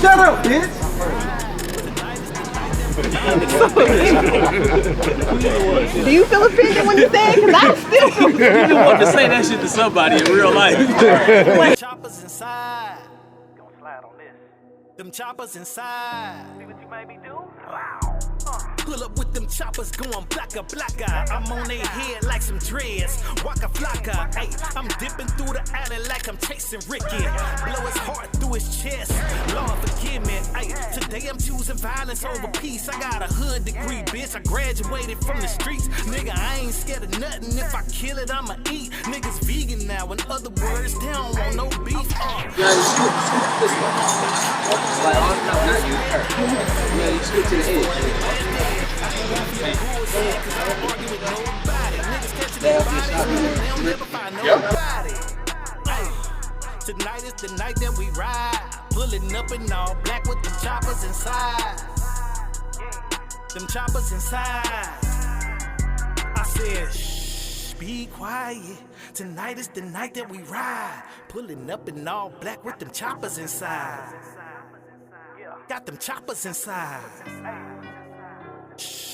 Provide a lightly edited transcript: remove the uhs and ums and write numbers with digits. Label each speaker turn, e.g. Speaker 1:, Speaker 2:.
Speaker 1: Shut up, bitch!
Speaker 2: Do you feel offended when you say it? Because I still feel offended.
Speaker 3: You want to say that shit to somebody in real life.
Speaker 4: Choppers inside. Gonna slide on this. Them choppers inside. See what you made me do? Pull up with them choppers going blacka blacka. I'm on their head like some dreads. Waka flocka. Ay, I'm dipping through the alley like I'm chasing Ricky. Blow his heart through his chest. Lord forgive me. Ay, today I'm choosing violence over peace. I got a hood degree, bitch. I graduated from the streets. Nigga, I ain't scared of nothing. If I kill it, I'ma eat. Niggas vegan now. In other words, they don't want no beef.
Speaker 1: Yeah, you scoot this way. Like, not you, her. Yeah, you scoot to the edge.
Speaker 4: Tonight is the night that we ride. Pulling up in all black with them choppers inside. Them choppers inside. I said, shh, be quiet. Tonight is the night that we ride. Pulling up in all black with them choppers inside. Got them choppers inside.